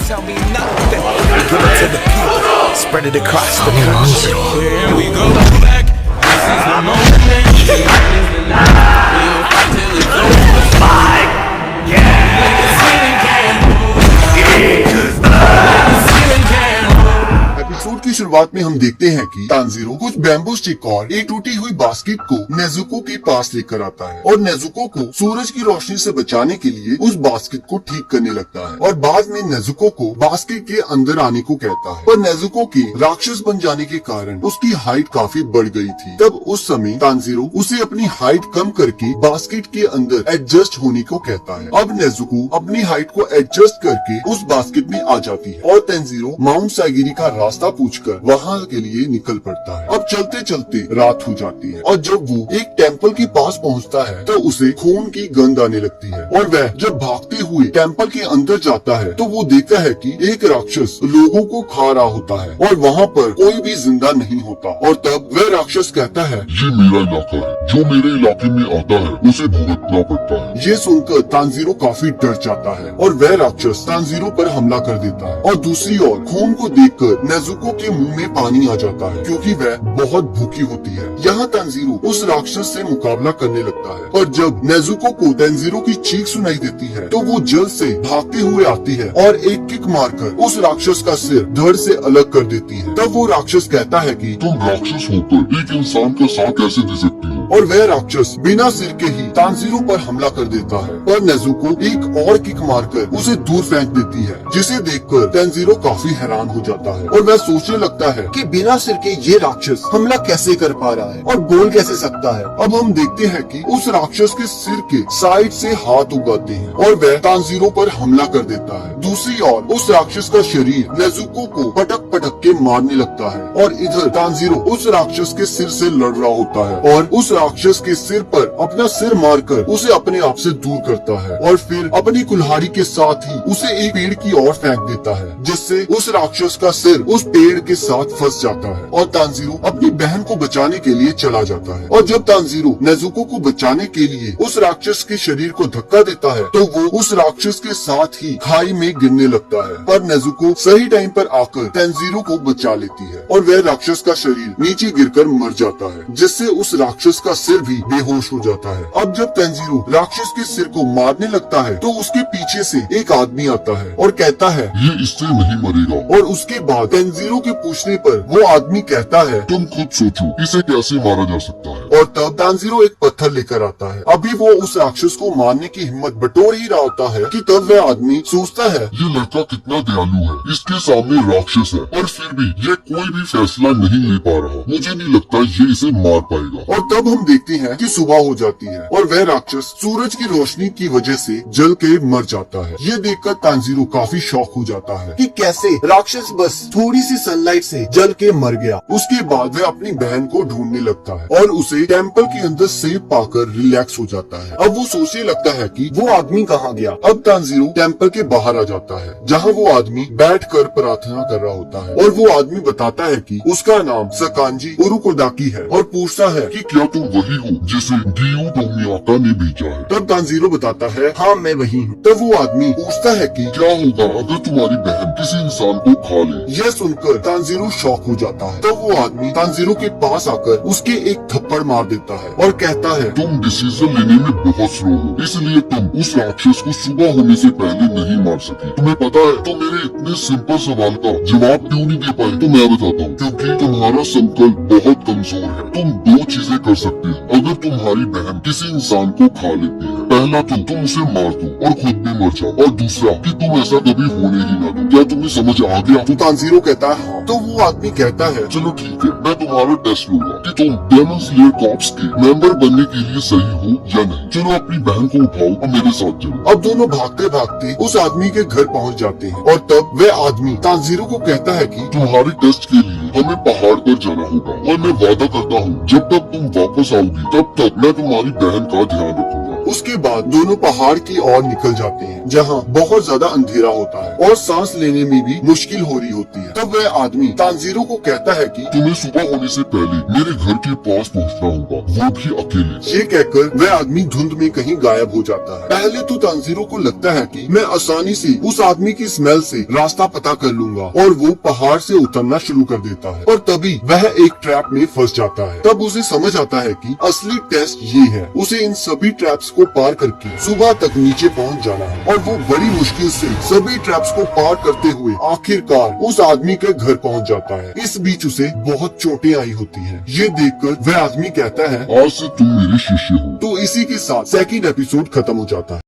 tell me nothing. Give it to the people, spread it across the country. Here we go back. This is the moment. This is the night. We'll fight till it's over. Like the ceiling can move. Like the ceiling can move. Episode की शुरुआत में हम देखते हैं कि Tanjiro कुछ bamboo stick और एक टूटी हुई बास्केट को नेजुको के पास लेकर आता है और नेजुको को सूरज की रोशनी से बचाने के लिए उस बास्केट को ठीक करने लगता है और बाद में नेजुको को बास्केट के अंदर आने को कहता है। पर नेजुको के राक्षस बन जाने के कारण उसकी हाइट काफी बढ़ गई थी। तब उस समय तांजीरो उसे अपनी हाइट कम करके बास्केट के अंदर एडजस्ट होने को कहता है। अब नेजुको अपनी हाइट को एडजस्ट करके उस बास्केट में आ जाती है और तांजीरो माउंट साइगिरी का रास्ता पूछकर वहाँ के लिए निकल पड़ता है। अब चलते चलते रात हो जाती है और जब वो एक टेम्पल के पास पहुँचता है तो उसे खून की गंध आने लगती है और वह जब भागते हुए टेम्पल के अंदर जाता है तो वो देखता है कि एक राक्षस लोगों को खा रहा होता है और वहाँ पर कोई भी जिंदा नहीं होता। और तब वह राक्षस कहता है, ये मेरा इलाका है, जो मेरे इलाके में आता है उसे भुगतना पड़ता है। ये सुनकर तांजीरो काफी डर जाता है और वह राक्षस तांजीरो पर हमला कर देता है। और दूसरी ओर खून को देखकर नेजुको के मुंह में पानी आ जाता है क्योंकि वह बहुत भूखी होती है। यहाँ तांजीरो उस राक्षस से मुकाबला करने लगता है और जब नेजुको को तांजीरो की चीख सुनाई देती है तो वो जल्द से भागते हुए आती है और एक किक मारकर उस राक्षस का सिर धड़ से अलग कर देती है। तब वो राक्षस कहता है कि तुम राक्षस होकर एक इंसान का साथ कैसे दे सकती हो? और वह राक्षस बिना सिर के ही तांजीरो पर हमला कर देता है पर नेजुको एक और किक मारकर उसे दूर फेंक देती है, जिसे देखकर तांजीरो काफी हैरान हो जाता है और वह सोचने लगता है कि बिना सिर के ये राक्षस हमला कैसे कर पा रहा है और बोल कैसे सकता है। अब हम देखते हैं कि उस राक्षस के सिर के साइड से हाथ उगाते हैं और वह तांजीरो पर हमला कर देता है। दूसरी ओर उस राक्षस का शरीर नेजुको को पटक पटक के मारने लगता है और इधर तांजीरो उस राक्षस के सिर से लड़ रहा होता है और उस राक्षस के सिर पर अपना सिर मारकर उसे अपने आप से दूर करता है और फिर अपनी कुल्हाड़ी के साथ ही उसे एक पेड़ की ओर फेंक देता है, जिससे उस राक्षस का सिर उस पेड़ के साथ फंस जाता है और तांजीरो अपनी बहन को बचाने के लिए चला जाता है। और जब तांजीरो नेजुको को बचाने के लिए उस राक्षस के शरीर को धक्का देता है तो वो उस राक्षस के साथ ही खाई में गिरने लगता है, पर नेजुको सही टाइम पर आकर तांजीरो को बचा लेती है और वह राक्षस का शरीर नीचे गिरकर मर जाता है, जिससे उस राक्षस का सिर भी बेहोश हो जाता है। अब जब तांजीरो राक्षस के सिर को मारने लगता है तो उसके पीछे से एक आदमी आता है और कहता है, ये इससे नहीं मरेगा। और उसके बाद तांजीरो के पूछने पर वो आदमी कहता है, तुम खुद सोचो इसे कैसे मारा जा सकता है। और तब तांजीरो एक पत्थर लेकर आता है। अभी वो उस राक्षस को मारने की हिम्मत बटोर ही रहा होता है कि तब वह आदमी सोचता है, ये लड़का कितना दयालु है, इसके सामने राक्षस है और फिर भी ये कोई भी फैसला नहीं ले पा रहा, मुझे नहीं लगता ये इसे मार पाएगा। और तब हम देखते हैं कि सुबह हो जाती है और वह राक्षस सूरज की रोशनी की वजह से जल के मर जाता है। ये देखकर तांजीरो काफी शॉक हो जाता है कि कैसे राक्षस बस थोड़ी सी सनलाइट से जल के मर गया। उसके बाद वह अपनी बहन को ढूंढने लगता है और उसे टेम्पल के अंदर सेफ पाकर रिलैक्स हो जाता है। अब वो सोचने लगता है कि वो आदमी कहाँ गया। अब तांजीरो टेम्पल के बाहर आ जाता है जहाँ वो आदमी बैठकर प्रार्थना कर रहा होता है और वो आदमी बताता है कि उसका नाम सकांजी उरुकोदाकी है और पूछता है कि क्या तुम वही हो जिसे गियो टोमियाका ने भेजा है? तब तांजीरो बताता है, हाँ मैं वही हूँ। तब वो आदमी पूछता है कि क्या होगा अगर तुम्हारी बहन किसी इंसान को खा ले? यह सुनकर तांजीरो शॉक हो जाता है। तब वो आदमी तांजीरो के पास आकर उसके एक थप्पड़ मार देता है और कहता है, तुम डिसीजन लेने में बहुत स्लो हो, इसलिए तुम उस राक्षस को सुबह होने से पहले नहीं मार सकी। तुम्हें पता है तो मेरे इतने सिंपल सवाल का जवाब क्यों नहीं दे पाए? तो मैं बताता हूँ, क्योंकि तुम्हारा संकल्प बहुत कमजोर है। तुम दो चीजें कर सकते हो अगर तुम्हारी बहन किसी इंसान को खा लेती है। पहला तो तुम उसे मार दो और खुद भी मर जाओ, और दूसरा कि तुम ऐसा कभी होने ही ना दो। क्या तुम्हें समझ आ गया? तो तांजीरो कहता है, हाँ। तो वो आदमी कहता है, चलो ठीक है, मैं तुम्हारा टेस्ट लूंगा कि तुम डेमन स्लेयर कॉर्प्स के मेंबर बनने के लिए सही हो या नहीं। चलो अपनी बहन को उठाओ और मेरे साथ चलो। अब दोनों भागते भागते उस आदमी के घर पहुंच जाते हैं और तब वह आदमी तांजीरो को कहता है कि तुम्हारे टेस्ट के लिए हमें पहाड़ पर जाना होगा और मैं वादा करता हूँ जब तक तुम वापस आओगी तब तक मैं तुम्हारी बहन का ध्यान रखूंगा। उसके बाद दोनों पहाड़ की ओर निकल जाते हैं जहाँ बहुत ज्यादा अंधेरा होता है और सांस लेने में भी मुश्किल हो रही होती है। तब वह आदमी तानजीरो को कहता है कि तुम्हें सुबह होने से पहले मेरे घर के पास पहुंचना होगा, वो भी अकेले। ये कहकर वह आदमी धुंध में कहीं गायब हो जाता है। पहले तो तानजीरो को लगता है कि मैं आसानी से उस आदमी की स्मेल से रास्ता पता कर लूंगा और वो पहाड़ से उतरना शुरू कर देता है, और तभी वह एक ट्रैप में फंस जाता है। तब उसे समझ आता है कि असली टेस्ट ये है, उसे इन सभी ट्रैप्स को पार करके सुबह तक नीचे पहुंच जाना है। और वो बड़ी मुश्किल से सभी ट्रैप्स को पार करते हुए आखिरकार उस आदमी के घर पहुंच जाता है। इस बीच उसे बहुत चोटें आई होती हैं। ये देखकर वह आदमी कहता है आज से तुम मेरे शिष्य हो। तो इसी के साथ सेकंड एपिसोड खत्म हो जाता है।